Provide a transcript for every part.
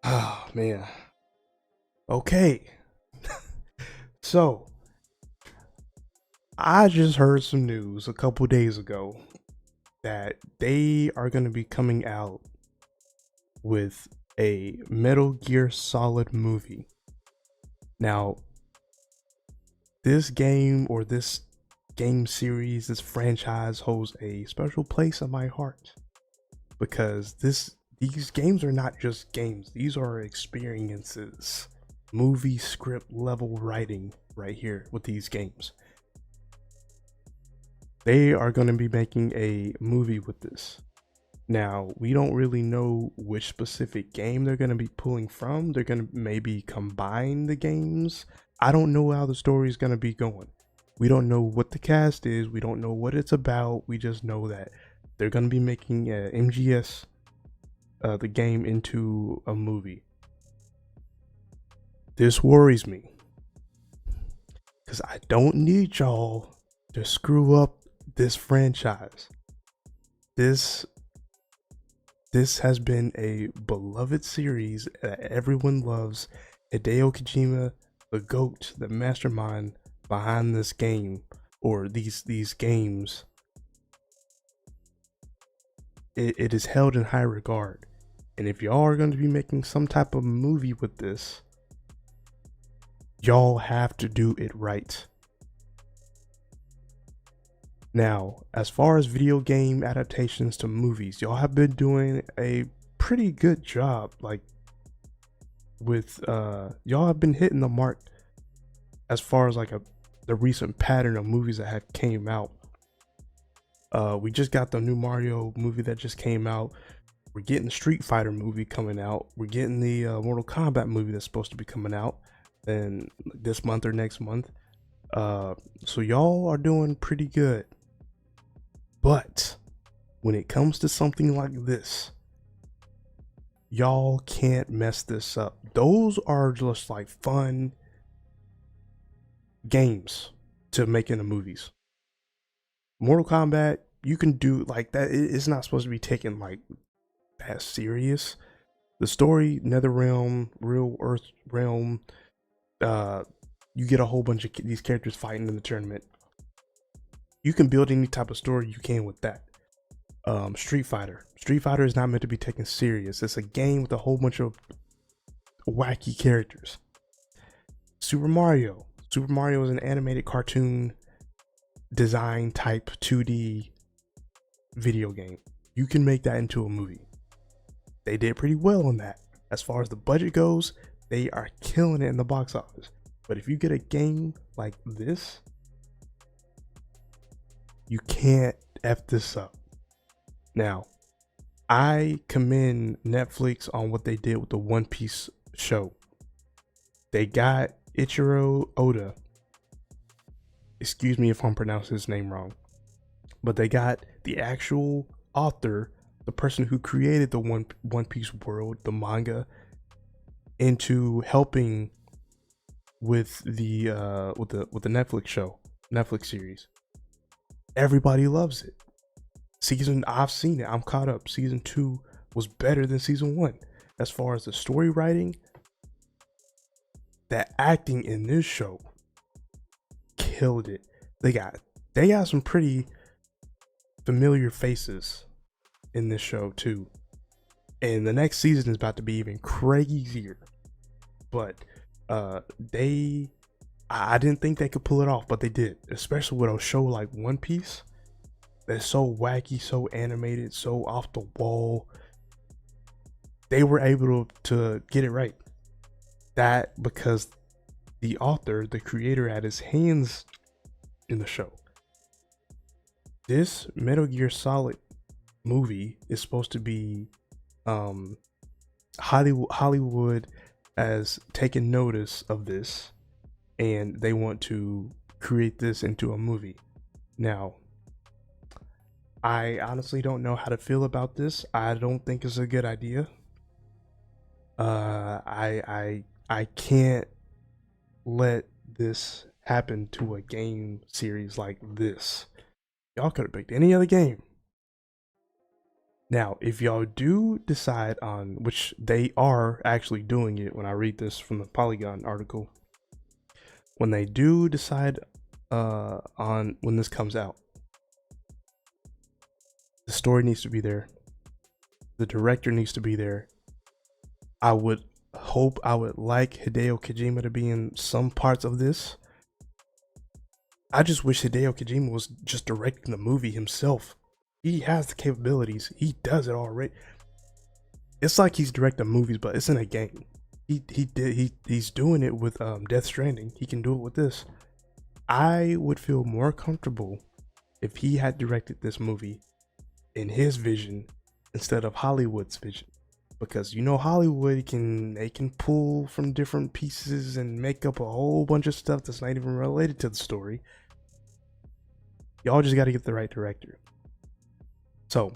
Oh man. Okay. So I just heard some news a couple days ago that they are going to be coming out with a Metal Gear Solid movie. Now, this game or this game series, this franchise holds a special place in my heart because these games are not just games. These are experiences. Movie script level writing right here with these games. They are going to be making a movie with this. Now, we don't really know which specific game they're going to be pulling from. They're going to maybe combine the games. I don't know how the story is going to be going. We don't know what the cast is. We don't know what it's about. We just know that they're going to be making MGS, the game, into a movie. This worries me because I don't need y'all to screw up this franchise. This This has been a beloved series that everyone loves. Hideo Kojima, the GOAT, the mastermind behind this game or these games, it is held in high regard. And if y'all are going to be making some type of movie with this, y'all have to do it right. Now, as far as video game adaptations to movies, y'all have been doing a pretty good job. Like with y'all have been hitting the mark as far as like the recent pattern of movies that have came out. We just got the new Mario movie that just came out. We're getting the Street Fighter movie coming out. We're getting the Mortal Kombat movie that's supposed to be coming out in this month or next month. So y'all are doing pretty good. But when it comes to something like this, y'all can't mess this up. Those are just like fun games to make into movies. Mortal Kombat, you can do like that. It's not supposed to be taken like that serious. The story, NetherRealm, Real Earth Realm, you get a whole bunch of these characters fighting in the tournament. You can build any type of story you can with that. Street Fighter. Street Fighter is not meant to be taken serious. It's a game with a whole bunch of wacky characters. Super Mario. Super Mario is an animated cartoon design type 2D video game. You can make that into a movie. They did pretty well on that. As far as the budget goes, they are killing it in the box office. But if you get a game like this, you can't F this up. Now, I commend Netflix on what they did with the One Piece show. They got Ichiro Oda. Excuse me if I'm pronouncing his name wrong. But they got the actual author, the person who created the One Piece world, the manga, into helping with the Netflix show, Netflix series. Everybody loves it. I've seen it. I'm caught up. Season 2 was better than season 1. As far as the story writing, that acting in this show killed it. They got some pretty familiar faces in this show too. And the next season is about to be even crazier. But I didn't think they could pull it off, but they did. Especially with a show like One Piece that's so wacky, so animated, so off the wall. They were able to get it right. That because the author, the creator, had his hands in the show. This Metal Gear Solid movie is supposed to be Hollywood has taken notice of this and they want to create this into a movie. Now, I honestly don't know how to feel about this. I don't think it's a good idea. I can't let this happen to a game series like this. Y'all could have picked any other game. Now, if y'all do decide on, which they are actually doing it when I read this from the Polygon article, when they do decide on when this comes out, the story needs to be there. The director needs to be there. I would like Hideo Kojima to be in some parts of this. I just wish Hideo Kojima was just directing the movie himself. He has the capabilities. He does it already. It's like he's directing movies, but it's in a game. He's doing it with Death Stranding. He can do it with this. I would feel more comfortable if he had directed this movie in his vision instead of Hollywood's vision, because Hollywood they can pull from different pieces and make up a whole bunch of stuff that's not even related to the story. Y'all just got to get the right director. So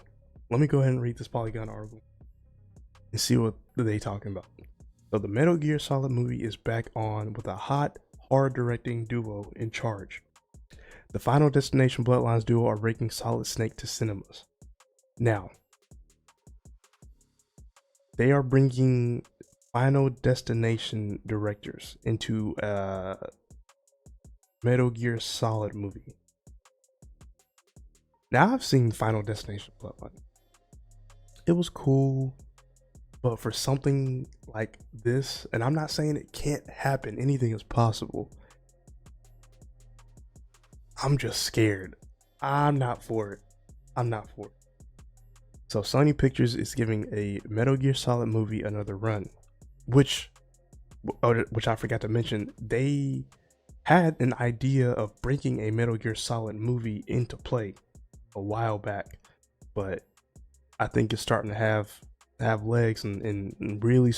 let me go ahead and read this Polygon article and see what they talking about. So the Metal Gear Solid movie is back on with a hot horror directing duo in charge. The Final Destination Bloodlines duo are bringing Solid Snake to cinemas. Now, they are bringing Final Destination directors into a Metal Gear Solid movie. Now, I've seen Final Destination Bloodline. It was cool, but for something like this, and I'm not saying it can't happen, anything is possible. I'm just scared. I'm not for it. So Sony Pictures is giving a Metal Gear Solid movie another run, which I forgot to mention. They had an idea of bringing a Metal Gear Solid movie into play a while back, but I think it's starting to have legs and really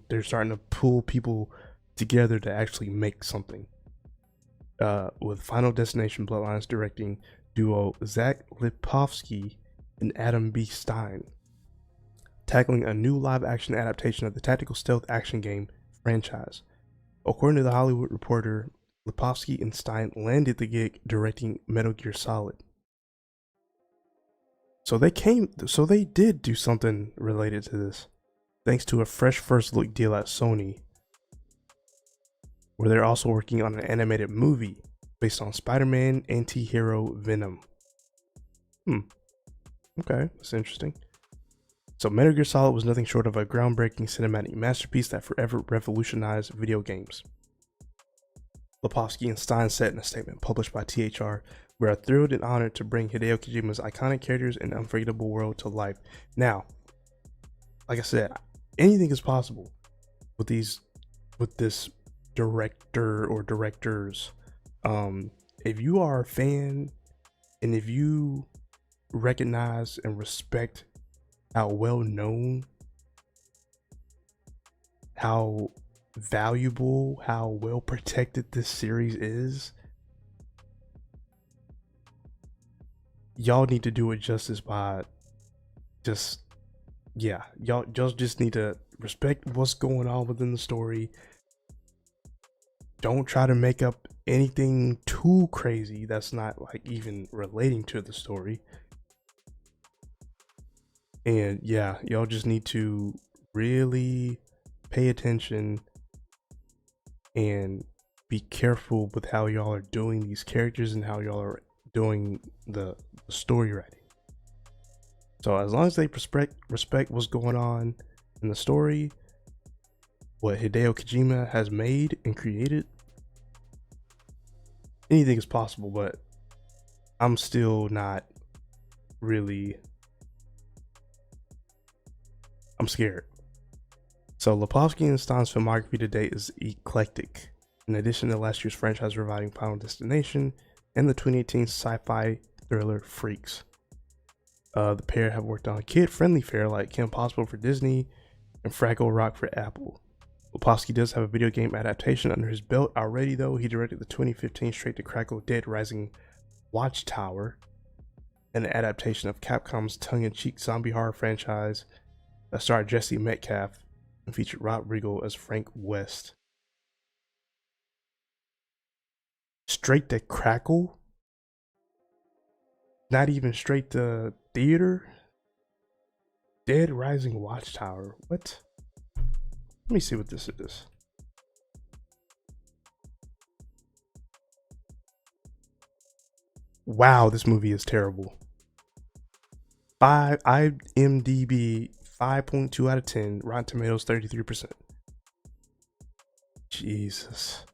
they're starting to pull people together to actually make something. With Final Destination Bloodlines directing duo Zach Lipovsky and Adam B. Stein, tackling a new live-action adaptation of the tactical stealth action game franchise. According to The Hollywood Reporter, Lipovsky and Stein landed the gig directing Metal Gear Solid. So they did do something related to this, thanks to a fresh first look deal at Sony, where they're also working on an animated movie based on Spider-Man anti-hero Venom. Okay, that's interesting. So Metal Gear Solid was nothing short of a groundbreaking cinematic masterpiece that forever revolutionized video games. Lipovsky and Stein said in a statement published by THR, "We are thrilled and honored to bring Hideo Kojima's iconic characters and unforgettable world to life." Now, like I said, anything is possible with this director or directors. If you are a fan and if you recognize and respect how well known, how valuable, how well protected this series is, y'all need to do it justice by y'all just need to respect what's going on within the story. Don't try to make up anything too crazy that's not like even relating to the story. And yeah, y'all just need to really pay attention and be careful with how y'all are doing these characters and how y'all are doing the story writing. So as long as they respect what's going on in the story, what Hideo Kojima has made and created, anything is possible. But I'm still not really, I'm scared. So Lipovsky and Stein's filmography to date is eclectic. In addition to last year's franchise reviving Final Destination and the 2018 sci-fi thriller Freaks, the pair have worked on kid-friendly fare like Kim Possible for Disney and Fraggle Rock for Apple. Lipovsky does have a video game adaptation under his belt already, though. He directed the 2015 straight-to-Crackle Dead Rising Watchtower, an adaptation of Capcom's tongue-in-cheek zombie horror franchise that starred Jesse Metcalfe and featured Rob Riggle as Frank West. Straight to Crackle? Not even straight to theater? Dead Rising Watchtower. What? Let me see what this is. Wow, this movie is terrible. IMDb 5.2 out of 10. Rotten Tomatoes 33%. Jesus.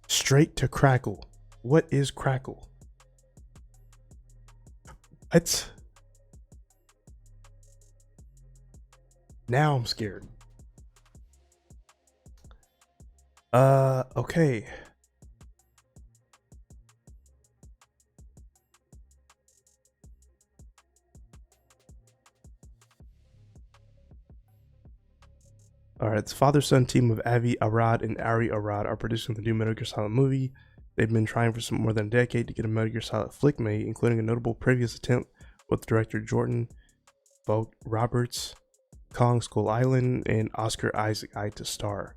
Straight to Crackle. What is Crackle? What? Now I'm scared. Okay. All right, the father-son team of Avi Arad and Ari Arad are producing the new Metal Gear Solid movie. They've been trying for more than a decade to get a Metal Gear Solid flick made, including a notable previous attempt with director Jordan Vogt Roberts, Kong Skull Island, and Oscar Isaac to star.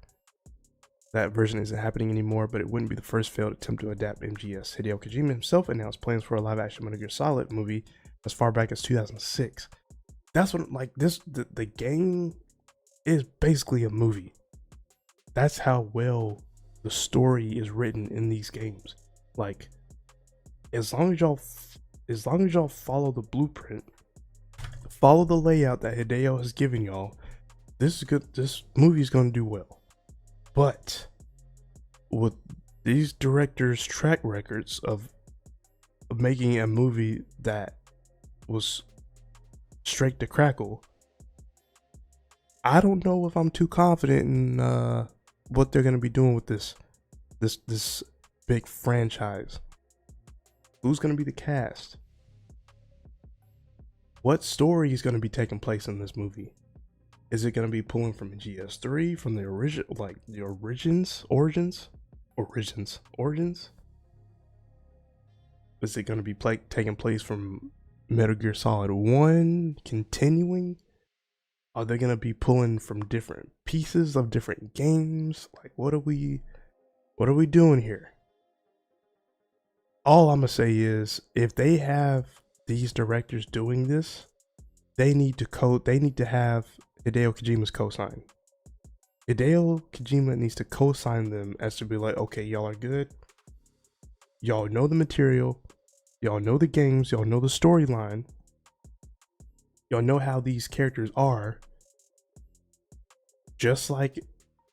That version isn't happening anymore, but it wouldn't be the first failed attempt to adapt MGS. Hideo Kojima himself announced plans for a live-action Metal Gear Solid movie as far back as 2006. That's what, like, the game is basically a movie. That's how well the story is written in these games. Like, as long as y'all follow the blueprint, follow the layout that Hideo has given y'all, this is good. This movie is going to do well. But with these directors' track records of making a movie that was straight to Crackle, I don't know if I'm too confident in what they're gonna be doing with this big franchise. Who's gonna be the cast? What story is gonna be taking place in this movie? Is it gonna be pulling from GS3, from the original, like the origins? Is it gonna be taking place from Metal Gear Solid 1, continuing? Are they gonna be pulling from different pieces of different games? Like, what are we doing here? All I'm gonna say is, if they have these directors doing this, they need to have Hideo Kojima's cosign. Hideo Kojima needs to co-sign them as to be like, okay, y'all are good. Y'all know the material. Y'all know the games. Y'all know the storyline. Y'all know how these characters are. Just like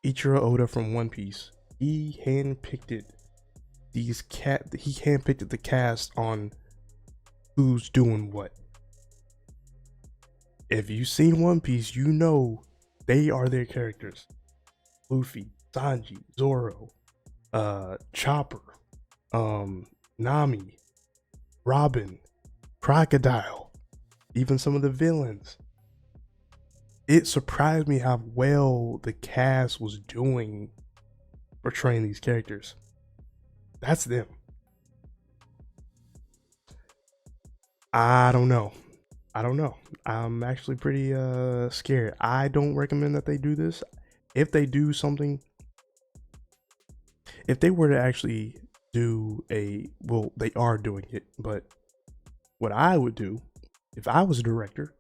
Ichiro Oda from One Piece, he handpicked the cast on who's doing what. If you've seen One Piece, you know they are their characters. Luffy, Sanji, Zoro, Chopper, Nami, Robin, Crocodile, even some of the villains. It surprised me how well the cast was doing portraying these characters. That's them. I don't know. I'm actually pretty scared. I don't recommend that they do this. If they do something, if they were to actually do they are doing it, but what I would do if I was a director,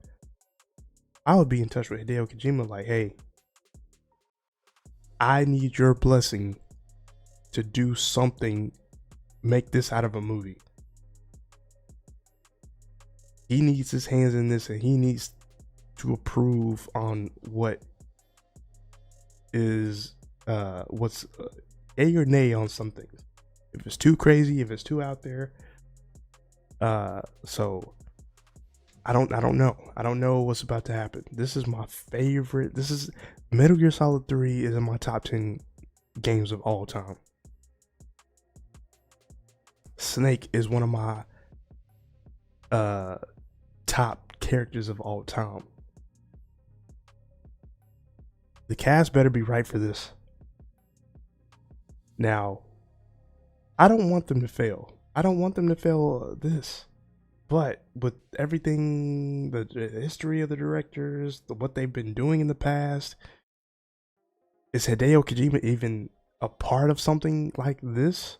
I would be in touch with Hideo Kojima like, hey, I need your blessing to do something, make this out of a movie. He needs his hands in this, and he needs to approve on what is what's A or nay on some things. If it's too crazy, if it's too out there. So I don't know. I don't know what's about to happen. This is my favorite. This is Metal Gear Solid 3 is in my top 10 games of all time. Snake is one of my top characters of all time. The cast better be right for this. Now, I don't want them to fail. I don't want them to fail this. But with everything, the history of the directors, what they've been doing in the past, is Hideo Kojima even a part of something like this?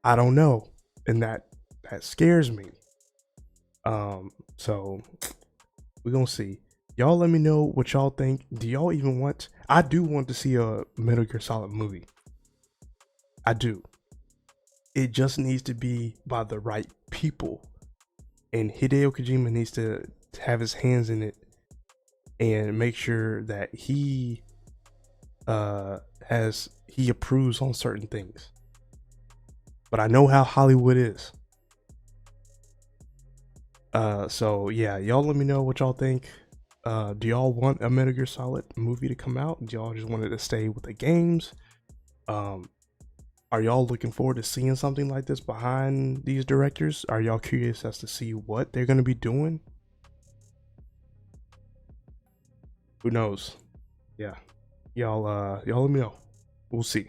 I don't know. And that scares me. So we're gonna see. Y'all let me know what y'all think. Do y'all even want? I do want to see a Metal Gear Solid movie. I do. It just needs to be by the right people, and Hideo Kojima needs to have his hands in it and make sure that he approves on certain things. But I know how Hollywood is. So yeah, y'all let me know what y'all think. Do y'all want a Metal Gear Solid movie to come out? Do y'all just want it to stay with the games? Are y'all looking forward to seeing something like this behind these directors? Are y'all curious as to see what they're gonna be doing? Who knows? Yeah. Y'all let me know. We'll see.